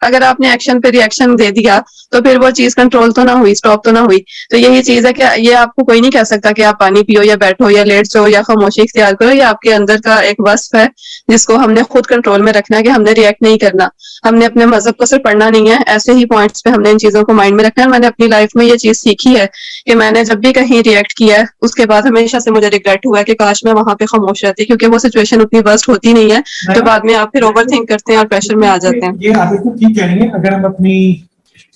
اگر آپ نے ایکشن پہ ریئیکشن دے دیا تو پھر وہ چیز کنٹرول تو نہ ہوئی, اسٹاپ تو نہ ہوئی. تو یہی چیز ہے کہ یہ آپ کو کوئی نہیں کہہ سکتا کہ آپ پانی پیو یا بیٹھو یا لیٹ جاؤ یا خاموشی اختیار کرو. یہ آپ کے اندر کا ایک وصف ہے جس کو ہم نے خود کنٹرول میں رکھنا ہے کہ ہم نے ریئیکٹ نہیں کرنا. ہم نے اپنے مذہب کو صرف پڑھنا نہیں ہے, ایسے ہی پوائنٹس پہ ہم نے ان چیزوں کو مائنڈ میں رکھنا ہے. میں نے اپنی لائف میں یہ چیز سیکھی ہے کہ میں نے جب بھی کہیں ریئیکٹ کیا ہے اس کے بعد ہمیشہ سے مجھے ریگریٹ ہوا ہے کہ کاش میں وہاں پہ خاموش رہتی, کیونکہ وہ سچویشن اتنی ورسٹ ہوتی نہیں ہے تو بعد میں آپ پھر اوور تھنک کرتے ہیں اور پریشر میں آ جاتے ہیں. یہ آپ بالکل ٹھیک کہہ رہی ہیں. اگر ہم اپنی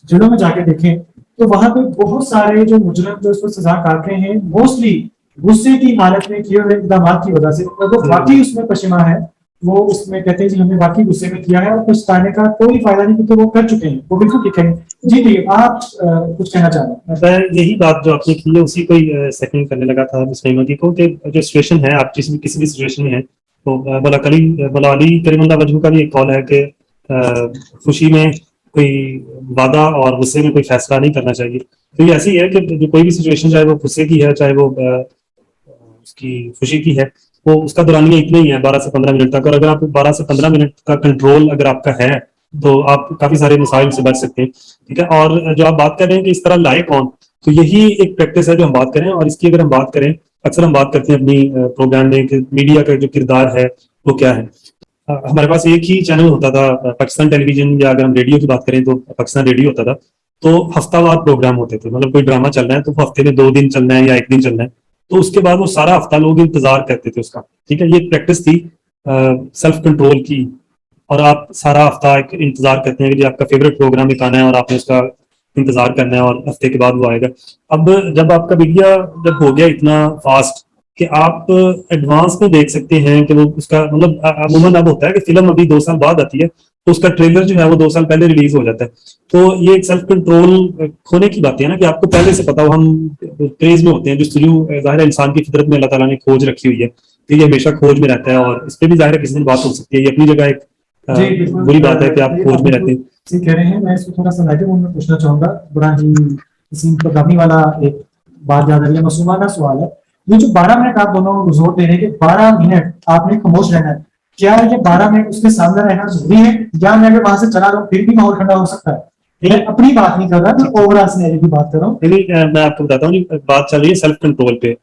جڑوں میں جا کے دیکھیں تو وہاں پہ بہت سارے جو مجرم جو اس کو سزا کاٹتے ہیں موسٹلی غصے کی حالت میں کیے ہوئے اقدامات کی وجہ سے, اور وہ واقعی اس میں پشیمان ہے, وہ اس میں کہتے ہیں جی ہم نے واقعی غصے میں کیا ہے اور پچھتانے کا کوئی فائدہ نہیں کیونکہ وہ کر چکے ہیں. وہ بالکل ٹھیک ہے. جی جی آپ کچھ کہنا چاہ رہے ہیں؟ میں یہی بات جو آپ نے کی ہے اسی کو سیکنڈ کرنے لگا تھا مسلمتی کو, کہ جو سچویشن ہے آپ کسی بھی سچویشن میں ہیں تو مولا علی کریم اللہ وجہ کا بھی ایک قول ہے کہ خوشی میں کوئی وعدہ اور غصے میں کوئی فیصلہ نہیں کرنا چاہیے. تو یہ ایسی ہے کہ جو کوئی بھی سچویشن چاہے وہ غصے کی ہے چاہے وہ اس کی خوشی کی ہے, وہ اس کا دورانیہ اتنا ہی ہے 12 سے 15 منٹ تک. اور اگر آپ 12 سے 15 منٹ کا کنٹرول اگر آپ کا ہے تو آپ کافی سارے مسائل سے بچ سکتے ہیں. ٹھیک ہے. اور جو آپ بات کر رہے ہیں کہ اس طرح لائے کون, تو یہی ایک پریکٹس ہے جو ہم بات کریں. اور اس کی اگر ہم بات کریں, اکثر ہم بات کرتے ہیں اپنی پروگرام میں کہ میڈیا کا جو کردار ہے وہ کیا ہے. ہمارے پاس ایک ہی چینل ہوتا تھا پاکستان ٹیلی ویژن, یا اگر ہم ریڈیو کی بات کریں تو پاکستان ریڈیو ہوتا تھا. تو ہفتہ وار پروگرام ہوتے تھے, مطلب کوئی ڈرامہ چل رہا ہے تو ہفتے میں 2 دن چلنا ہے یا 1 دن چلنا ہے, تو اس کے بعد وہ سارا ہفتہ لوگ انتظار کرتے تھے اس کا. ٹھیک ہے. یہ پریکٹس تھی سیلف کنٹرول کی, اور آپ سارا ہفتہ ایک انتظار کرتے ہیں کہ آپ کا فیوریٹ پروگرام ایک آنا ہے اور آپ نے اس کا انتظار کرنا ہے اور ہفتے کے بعد وہ آئے گا. اب جب آپ کا میڈیا جب ہو گیا اتنا فاسٹ کہ آپ ایڈوانس میں دیکھ سکتے ہیں کہ وہ اس کا مطلب عموماً اب ہوتا ہے کہ فلم ابھی 2 سال بعد آتی ہے تو اس کا ٹریلر جو ہے وہ 2 سال پہلے ریلیز ہو جاتا ہے. تو یہ ایک سیلف کنٹرول کھونے کی بات ہے نا, کہ آپ کو پہلے سے پتا ہو. ہم کریز میں ہوتے ہیں جو ظاہر انسان کی فطرت میں اللہ تعالیٰ نے کھوج رکھی ہوئی ہے کہ یہ ہمیشہ کھوج میں رہتا ہے, اور اس پہ بھی ظاہر کسی دن بات ہو سکتی ہے. یہ اپنی جگہ ایک بری بات ہے کہ آپ کھوج میں رہتے ہیں. کہہ رہے ہیں. میں اس کو تھوڑا سا نیگیٹو میں پوچھنا چاہوں گا. بڑا ہی اسیم پروگرامی والا ایک بات یاد آ رہی ہے, معصومانہ سوال ہے. یہ جو 12 منٹ آپ دونوں زور دے رہے ہیں کہ 12 منٹ آپ نے خاموش رہنا ہے, کیا یہ 12 منٹ اس کے سامنے رہنا ضروری ہے, یا میں اگر وہاں سے چلا رہا ہوں پھر بھی ماحول ٹھنڈا ہو سکتا ہے؟ میں اپنی بات نہیں کر رہا, میں اوور آل سینیریو کی بات کر رہا ہوں. میں آپ کو بتاتا ہوں, بات چل رہی ہے سیلف کنٹرول پہ.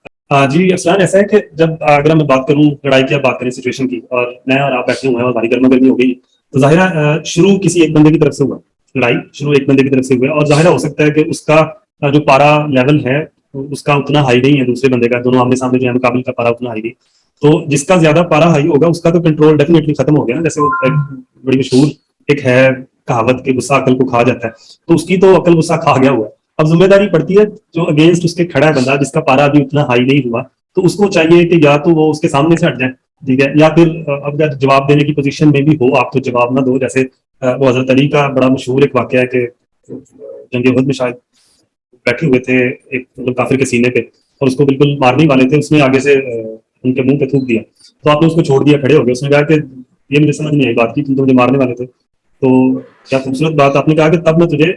جی افسان, ایسا ہے کہ جب اگر میں بات کروں لڑائی کی, آپ بات کریں سچویشن کی, اور میں اور آپ بیٹھے ہوئے ہیں اور ہماری گرما گرمی ہو گئی, تو ظاہر شروع کسی ایک بندے کی طرف سے ہوا, لڑائی شروع ایک بندے کی طرف سے ہوئی, اور ظاہر ہو سکتا ہے کہ اس کا جو پارا لیول ہے اس کا اتنا ہائی نہیں ہے دوسرے بندے کا, دونوں آمنے سامنے جو ہے مقابل کا پارا اتنا ہائی نہیں. تو جس کا زیادہ پارا ہائی ہوگا اس کا تو کنٹرول ڈیفینیٹلی ختم ہو گیا نا. جیسے وہ بڑی مشہور ایک ہے کہاوت کہ غصہ عقل کو کھا جاتا ہے, تو اس کی تو عقل غصہ کھا گیا ہوا ہے. اب ذمہ داری پڑتی ہے جو اگینسٹ اس کے کھڑا ہے بندہ, جس کا پارا ابھی اتنا ہائی نہیں ہوا, تو اس کو چاہیے کہ یا تو وہ اس کے سامنے سے ہٹ جائیں, ٹھیک ہے, یا پھر اب جواب دینے کی پوزیشن میں بھی ہو آپ تو جواب نہ دو. جیسے وہ حضرت علی کا بڑا مشہور ایک واقعہ ہے کہ جنگ احد میں شاید بیٹھے ہوئے تھے ایک مطلب کافر کے سینے پہ, اور اس کو بالکل مارنے والے تھے, اس نے آگے سے ان کے منہ پہ تھوک دیا, تو آپ نے اس کو چھوڑ دیا, کھڑے ہو گئے. اس نے کہا کہ یہ مجھے سمجھ نہیں آئی بات کی, تم تو مجھے مارنے والے تھے. تو کیا خوبصورت بات, آپ نے کہا کہ تب میں تجھے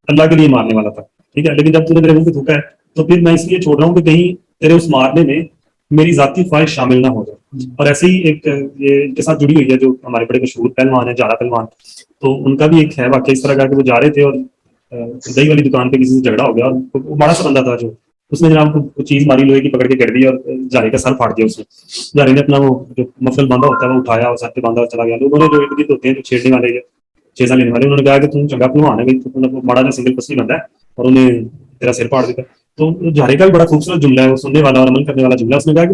اللہ کے لیے مارنے والا تھا, ٹھیک ہے, لیکن جب تم نے میرے منہ پہ تھوکا ہے تو پھر میں اس لیے چھوڑ رہا ہوں کہ کہیں تیرے اس مارنے میں میری ذاتی خواہش شامل نہ ہو جائے. اور ایسی ایک یہ ان کے ساتھ جڑی ہوئی ہے جو ہمارے بڑے مشہور پہلوان ہیں, جارا پہلوان, تو ان کا بھی ایک ہے واقعہ اس طرح کا کہ وہ جا رہے تھے اور دہی والی دکان پہ کسی سے جھگڑا ہو گیا, اور وہ بڑا سا بندہ تھا جو اس نے جناب کو چیز ماری لوہے کی پکڑ کے کر دی اور جارے کا سر پھاڑ دیا. اس نے جارے نے اپنا وہ جو مفلل باندھا ہوتا ہے وہ اٹھایا اور سر پہ باندھا چلا گیا. لوگوں نے جو ارد گرد ہوتے ہیں جو چھیڑنے والے چیزاں لینے والے, انہوں نے کہا کہ تم چنگا پہلوان ہے, بڑا جو سنگل پسلی بندہ ہے, اور انہیں تیرا سر پھاڑ دیتا. تو جارے کا بھی بڑا خوبصورت جملہ ہے, وہ سننے والا اور عمل کرنے والا جملہ. اس نے کہا کہ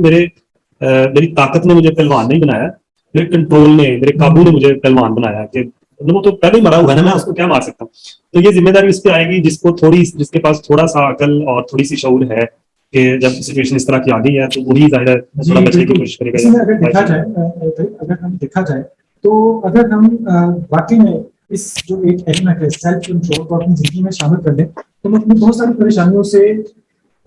میری طاقت نے مجھے پہلوان نہیں بنایا, میرے کنٹرول نے, میرے قابو نے مجھے پہلوان بنایا. کہ وہ تو پہلے ہی مرا ہوا ہے نا, میں اس کو کیا مار سکتا ہوں. تو یہ ذمہ داری اس پہ آئے گی جس کے پاس تھوڑا سا عقل اور تھوڑی سی شعور ہے کہ جب سچویشن اس طرح کی آ گئی ہے تو وہی ظاہر ہے تھوڑا بچنے کی کوشش کرے گا. اگر ہم دیکھا جائے تو اگر ہم واقعی میں اس جو ایک ایلیمنٹ ہے سیلف کنٹرول کو اپنی زندگی میں شامل کر لیں تو ہم اپنی بہت ساری پریشانیوں سے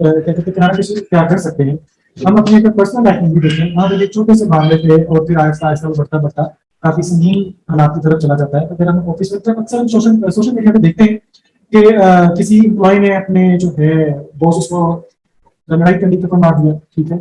کنارے کشی اختیار کر سکتے ہیں. ہم اپنے اگر پرسنل لائف میں بھی دیکھیں, وہاں پہ ایک چھوٹے سے معاملے پہ اور پھر آہستہ آہستہ بڑھتا بڑھتا کافی سنگین حالات کی طرف چلا جاتا ہے. اگر ہم آفس میں اکثر ہم سوشل میڈیا پہ دیکھتے ہیں کہ کسی امپلائی نے اپنے جو ہے باس کو لڑائی کرنے کا مار دیا, ٹھیک ہے,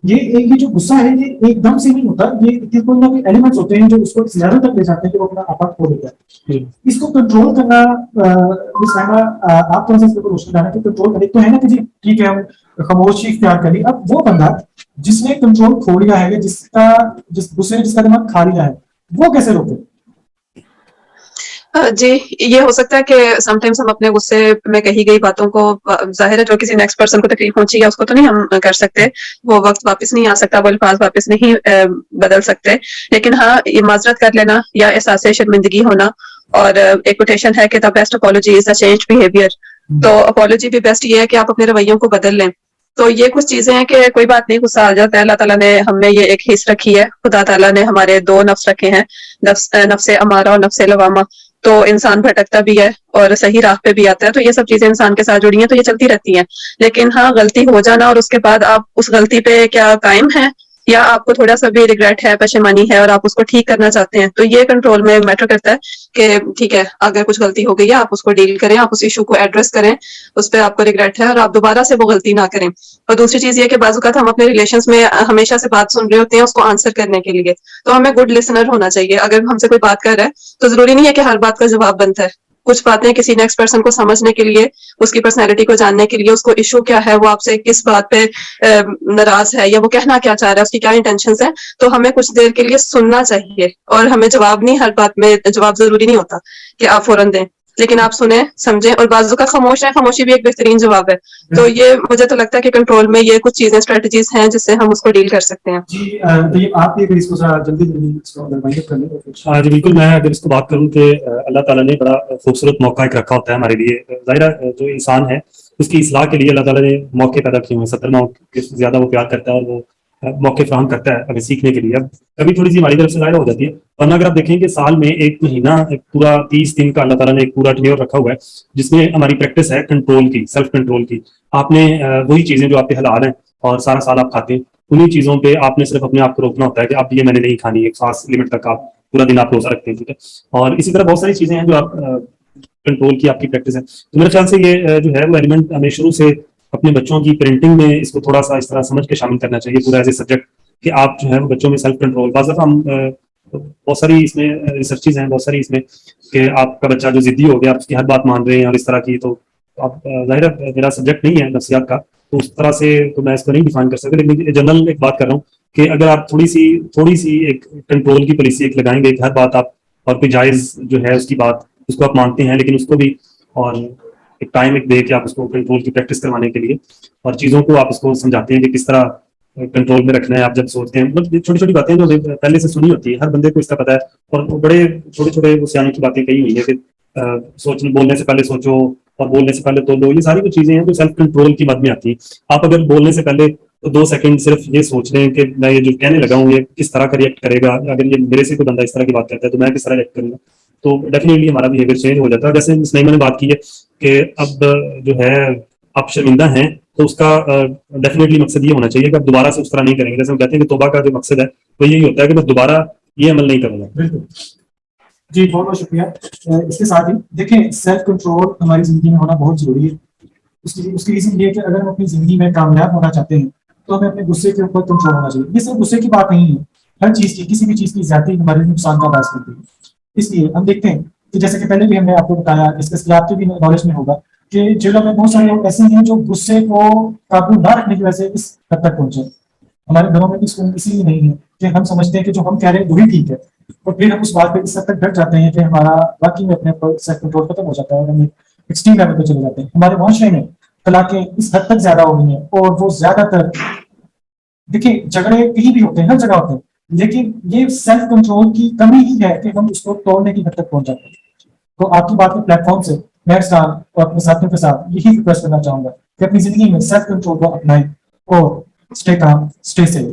یہ جو غصہ ہے یہ ایک دم سے نہیں ہوتا, یہ کوئی نہ کوئی ایلیمنٹس ہوتے ہیں جو اس کو زیادہ تک لے جاتے ہیں کہ وہ اپنا آپا کھو دیتا ہے. اس کو کنٹرول کرنا, آپ تھوڑا سا اس کو روشن ڈالنا کہ کنٹرول کرے تو ہے نا کہ جی ٹھیک ہے ہم خاموشی اختیار کر لی. اب وہ بندہ جس نے کنٹرول کھو لیا ہے, جس غصے نے جس کا دماغ کھا لیا ہے, وہ کیسے روکے؟ جی, یہ ہو سکتا ہے کہ سم ٹائمس ہم اپنے غصے میں کہی گئی باتوں کو, ظاہر ہے جو کسی نیکسٹ پرسن کو تکلیف پہنچی ہے اس کو تو نہیں ہم کر سکتے, وہ وقت واپس نہیں آ سکتا, وہ الفاظ واپس نہیں بدل سکتے, لیکن ہاں یہ معذرت کر لینا یا احساس شرمندگی ہونا, اور ایک کوٹیشن ہے کہ the best apology is a changed behavior. تو اپالوجی بھی بیسٹ یہ ہے کہ آپ اپنے رویوں کو بدل لیں. تو یہ کچھ چیزیں ہیں کہ کوئی بات نہیں, غصہ آ جاتا ہے, اللہ تعالیٰ نے ہم میں یہ ایک حص رکھی ہے, خدا تعالیٰ نے ہمارے 2 نفس رکھے ہیں, نفس امارہ اور نفس لوامہ. تو انسان بھٹکتا بھی ہے اور صحیح راہ پہ بھی آتا ہے, تو یہ سب چیزیں انسان کے ساتھ جڑی ہیں, تو یہ چلتی رہتی ہیں. لیکن ہاں غلطی ہو جانا اور اس کے بعد آپ اس غلطی پہ کیا قائم ہیں, یا آپ کو تھوڑا سا بھی ریگریٹ ہے, پشیمانی ہے, اور آپ اس کو ٹھیک کرنا چاہتے ہیں, تو یہ کنٹرول میں میٹر کرتا ہے کہ ٹھیک ہے اگر کچھ غلطی ہو گئی ہے آپ اس کو ڈیل کریں, آپ اس ایشو کو ایڈریس کریں, اس پہ آپ کو ریگریٹ ہے اور آپ دوبارہ سے وہ غلطی نہ کریں. اور دوسری چیز یہ کہ بعض اوقات ہم اپنے ریلیشنز میں ہمیشہ سے بات سن رہے ہوتے ہیں اس کو آنسر کرنے کے لیے, تو ہمیں گڈ لسنر ہونا چاہیے. اگر ہم سے کوئی بات کر رہا ہے تو ضروری نہیں ہے کہ ہر بات کا جواب بنتا ہے. کچھ باتیں کسی نیکسٹ پرسن کو سمجھنے کے لیے, اس کی پرسنالٹی کو جاننے کے لیے, اس کو ایشو کیا ہے, وہ آپ سے کس بات پہ ناراض ہے, یا وہ کہنا کیا چاہ رہا ہے, اس کی کیا انٹینشنز ہیں, تو ہمیں کچھ دیر کے لیے سننا چاہیے. اور ہمیں جواب نہیں, ہر بات میں جواب ضروری نہیں ہوتا کہ آپ فوراً دیں, لیکن آپ سنیں سمجھیں, اور بازو کا خاموش ہے, خاموشی بھی ایک بہترین جواب ہے. تو یہ مجھے تو لگتا ہے کہ کنٹرول میں یہ کچھ چیزیں اسٹریٹجیز ہیں جس سے ہم اس کو ڈیل کر سکتے ہیں. جی آپ بھی اس کو جلدی اس کو کر لیں. جی بالکل, میں اگر اس کو بات کروں کہ اللہ تعالیٰ نے بڑا خوبصورت موقع ایک رکھا ہوتا ہے ہمارے لیے. ظاہر جو انسان ہے اس کی اصلاح کے لیے اللہ تعالیٰ نے موقع پیدا کیے ہیں, 70 موقع سے زیادہ وہ پیار کرتا ہے اور وہ موقع فراہم کرتا ہے ہمیں سیکھنے کے لیے. اب کبھی تھوڑی سی ہماری طرف سے ظاہر ہو جاتی ہے, ورنہ اگر آپ دیکھیں کہ سال میں ایک مہینہ پورا 30 دن کا اللہ تعالیٰ نے ایک پورا ٹینیور رکھا ہوا ہے جس میں ہماری پریکٹس ہے کنٹرول کی, سیلف کنٹرول کی. آپ نے وہی چیزیں جو آپ کے حلال ہیں اور سارا سال آپ کھاتے ہیں, انہیں چیزوں پہ آپ نے صرف اپنے آپ کو روکنا ہوتا ہے کہ اب یہ میں نے نہیں کھانی, ایک خاص لمٹ تک آپ پورا دن آپ روزہ رکھتے ہیں, ٹھیک ہے. اور اسی طرح بہت ساری چیزیں ہیں جو آپ کنٹرول کی آپ کی پریکٹس ہے. تو میرے خیال سے یہ جو ہے وہ ایلیمنٹ ہمیں شروع سے اپنے بچوں کی پیرنٹنگ میں اس کو تھوڑا سا اس طرح سمجھ کے شامل کرنا چاہیے پورا ایز اے سبجیکٹ, کہ آپ جو ہے وہ بچوں میں سیلف کنٹرول. بعض دفعہ ہم بہت ساری اس میں ریسرچز ہیں, بہت ساری اس میں کہ آپ کا بچہ جو ضدی ہو گیا, آپ اس کی ہر بات مان رہے ہیں اور اس طرح کی, تو آپ ظاہر میرا سبجیکٹ نہیں ہے نفسیات کا, تو اس طرح سے تو میں اس کو نہیں ڈیفائن کر سکتا, لیکن جنرل ایک بات کر رہا ہوں کہ اگر آپ تھوڑی سی ایک کنٹرول کی پالیسی ایک لگائیں گے کہ ہر بات آپ اور کوئی جائز جو ہے اس کی بات اس کو آپ مانتے ہیں, لیکن اس کو بھی اور ایک ٹائم ایک دے کہ آپ اس کو کنٹرول کی پریکٹس کروانے کے لیے اور چیزوں کو آپ اس کو سمجھاتے ہیں کہ کس طرح کنٹرول میں رکھنا ہے. آپ جب سوچتے ہیں, مطلب چھوٹی چھوٹی باتیں جو پہلے سے سنی ہوتی ہے, ہر بندے کو اس کا پتا ہے, اور بڑے چھوٹے چھوٹے سیانے کی باتیں کہی ہوئی ہیں کہ بولنے سے پہلے سوچو اور بولنے سے پہلے تولو. یہ ساری کچھ چیزیں ہیں جو سیلف کنٹرول کی مد میں آتی ہیں. آپ اگر بولنے سے پہلے تو 2 سیکنڈ صرف یہ سوچ رہے ہیں کہ میں یہ جو کہنے لگا ہوں یہ کس طرح کا ریئیکٹ کرے گا, اگر یہ میرے سے کوئی بندہ اس طرح کی بات کرتا ہے تو میں کس طرح ریئیکٹ کروں گا, تو ڈیفینیٹلی ہمارا بیہیویئر چینج ہو جاتا ہے. جیسے اسنیما نے بات کی ہے کہ اب جو ہے آپ شرمندہ ہیں تو اس کا ڈیفینیٹلی مقصد یہ ہونا چاہیے کہ آپ دوبارہ سے اس طرح نہیں کریں گے. جیسے ہم کہتے ہیں کہ توبہ کا جو مقصد ہے وہ یہی ہوتا ہے کہ بس دوبارہ یہ عمل نہیں کروں گا. بالکل جی, بہت بہت شکریہ. اس کے ساتھ ہی دیکھیں سیلف کنٹرول ہماری زندگی میں ہونا بہت ضروری ہے. اس کی ریزن یہ ہے کہ اگر ہم اپنی زندگی میں کامیاب ہونا چاہتے ہیں تو ہمیں اپنے غصے کے اوپر کنٹرول ہونا چاہیے. یہ صرف غصے کی بات نہیں ہے, ہر چیز کی, کسی بھی چیز کی زیادتی ہمارے نقصان کا باعث کرتی ہے. اس لیے ہم دیکھتے ہیں کہ جیسے کہ پہلے بھی ہم نے آپ کو بتایا, اس کے آپ کے بھی نالج میں ہوگا کہ جیلوں میں بہت سارے لوگ ایسے ہیں جو غصے کو قابو نہ رکھنے کی وجہ سے اس حد تک پہنچے. ہمارے گھروں میں بھی سکون اسی لیے نہیں ہے کہ ہم سمجھتے ہیں کہ جو ہم کہہ رہے ہیں وہی ٹھیک ہے, اور پھر ہم اس بات پہ اس حد تک ڈٹ جاتے ہیں کہ ہمارا واقعی میں اپنے سیلف کنٹرول ختم ہو جاتا ہے اور ہم ایکسٹریم لیول پہ چلے جاتے ہیں. ہمارے معاشرے میں طلاقیں اس حد تک زیادہ ہو گئی ہیں, اور وہ زیادہ تر دیکھیں جھگڑے کہیں بھی ہوتے ہیں, ہر جگہ ہوتے ہیں, لیکن یہ سیلف کنٹرول کی کمی ہی ہے کہ ہم اس کو توڑنے کی حد تک پہنچ جاتے ہیں. تو آپ کی بات کے پلیٹ فارم سے میں اور اپنے ساتھیوں کے ساتھ یہی ریکویسٹ کرنا چاہوں گا کہ اپنی زندگی میں سیلف کنٹرول کو اپنائیں اور اسٹے کام, اسٹے سیف.